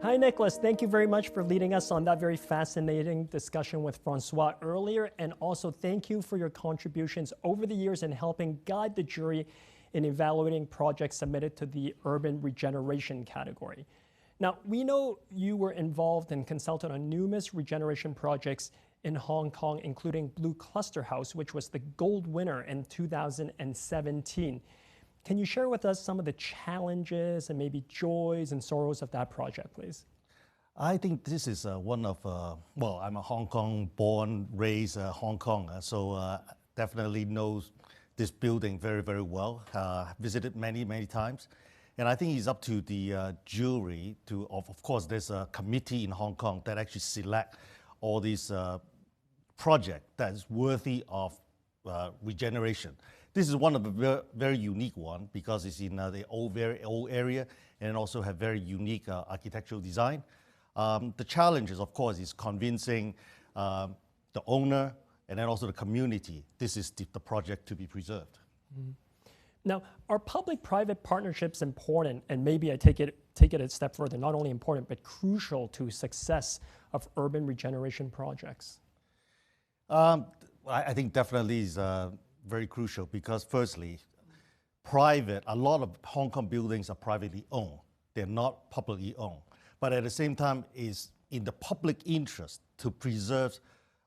Hi, Nicholas. Thank you very much for leading us on that very fascinating discussion with Francois earlier. And also thank you for your contributions over the years in helping guide the jury in evaluating projects submitted to the urban regeneration category. Now, we know you were involved and consulted on numerous regeneration projects in Hong Kong, including Blue Cluster House, which was the gold winner in 2017. Can you share with us some of the challenges and maybe joys and sorrows of that project, please? I think this is one of, well, I'm a Hong Kong born, raised Hong Konger, so definitely knows this building very, very well. Visited many, many times. And I think it's up to the jury to, of course, there's a committee in Hong Kong that actually select all these projects that is worthy of regeneration. This is one of the very unique one because it's in the very old area and also have very unique architectural design. The challenge is, of course, is convincing the owner and then also the community. This is the project to be preserved. Mm-hmm. Now, are public-private partnerships important? And maybe I take it a step further, not only important, but crucial to success of urban regeneration projects? I think definitely is very crucial because firstly, a lot of Hong Kong buildings are privately owned. They're not publicly owned. But at the same time, is in the public interest to preserve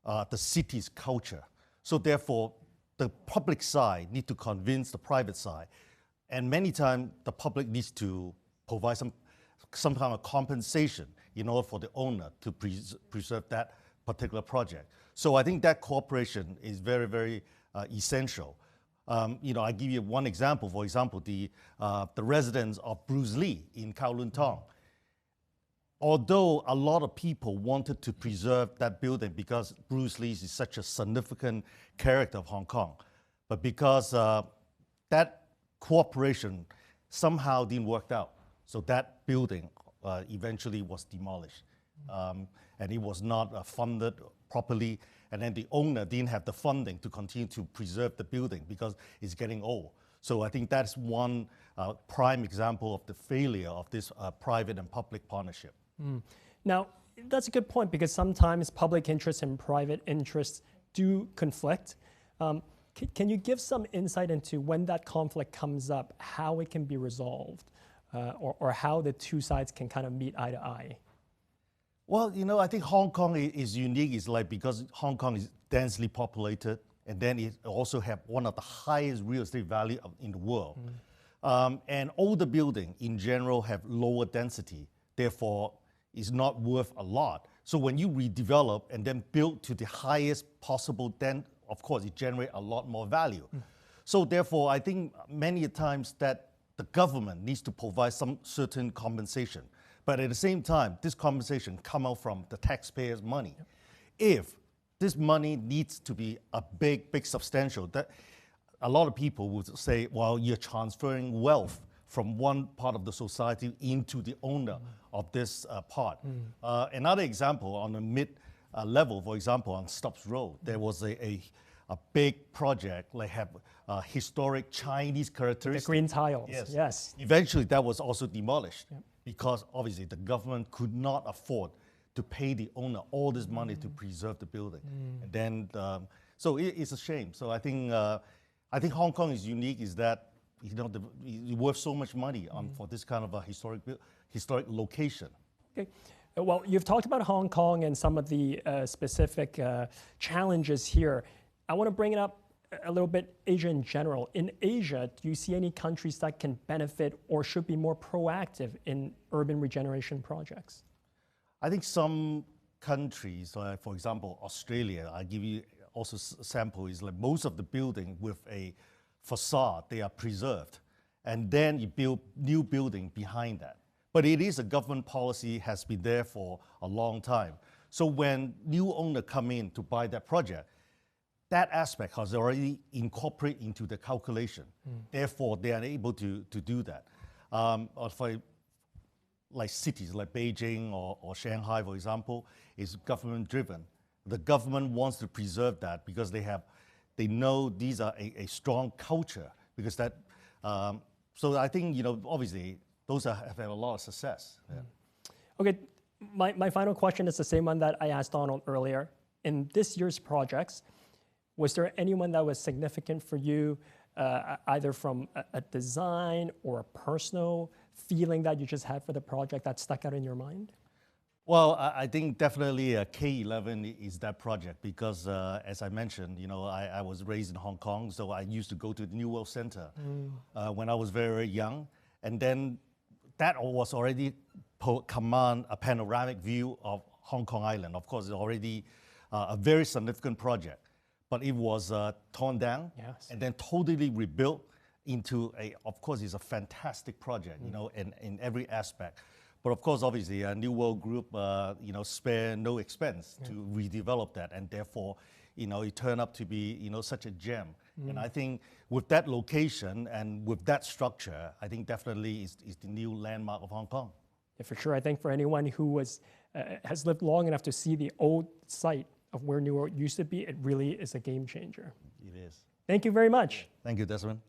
the city's culture. So therefore, the public side need to convince the private side. And many times, the public needs to provide some kind of compensation in order for the owner to preserve that particular project. So I think that cooperation is very, very essential. I give you one example. For example, the residents of Bruce Lee in Kowloon Tong. Although a lot of people wanted to preserve that building because Bruce Lee is such a significant character of Hong Kong, but because that cooperation somehow didn't work out, so that building eventually was demolished. And it was not funded properly, and then the owner didn't have the funding to continue to preserve the building because it's getting old. So I think that's one prime example of the failure of this private and public partnership. Mm. Now, that's a good point because sometimes public interest and private interests do conflict. Can you give some insight into when that conflict comes up, how it can be resolved, or how the two sides can kind of meet eye to eye? Well, I think Hong Kong is unique. It's like because Hong Kong is densely populated, and then it also have one of the highest real estate value in the world. And older buildings in general have lower density, therefore is not worth a lot. So when you redevelop and then build to the highest possible, then of course it generates a lot more value. So therefore, I think many times that the government needs to provide some certain compensation. But at the same time, this compensation come out from the taxpayers' money. If this money needs to be a big substantial, that a lot of people would say, well, you're transferring wealth from one part of the society into the owner of this part. Another example on the mid level, for example, on Stubbs Road, there was a big project, like have historic Chinese characteristics. The green tiles, yes. Eventually that was also demolished because obviously the government could not afford to pay the owner all this money to preserve the building. And then, so it's a shame. So I think Hong Kong is unique is that it's worth so much money for this kind of a historic location. Okay. Well, you've talked about Hong Kong and some of the specific challenges here. I want to bring it up a little bit, Asia in general. In Asia, do you see any countries that can benefit or should be more proactive in urban regeneration projects? I think some countries, for example, Australia, I give you also a sample, is like most of the building with a facade, they are preserved. And then you build new building behind that. But it is a government policy, has been there for a long time. So when new owner come in to buy that project, that aspect has already incorporated into the calculation. Therefore, they are able to do that. For like cities like Beijing or Shanghai, for example, is government driven. The government wants to preserve that because they know these are a strong culture because that, so I think, obviously those have had a lot of success. Okay, my final question is the same one that I asked Donald earlier. In this year's projects, was there anyone that was significant for you, either from a design or a personal feeling that you just had for the project that stuck out in your mind? Well, I think definitely K11 is that project because, as I mentioned, I was raised in Hong Kong, so I used to go to the New World Center when I was very, very young. And then that was already command a panoramic view of Hong Kong Island. Of course, it's already a very significant project, but it was torn down and then totally rebuilt into of course, it's a fantastic project, in every aspect. But of course, obviously, New World Group, spare no expense to redevelop that, and therefore, it turned up to be, such a gem. And I think with that location and with that structure, I think definitely is the new landmark of Hong Kong. Yeah, for sure. I think for anyone who has lived long enough to see the old site of where New World used to be, it really is a game changer. It is. Thank you very much. Thank you, Desmond.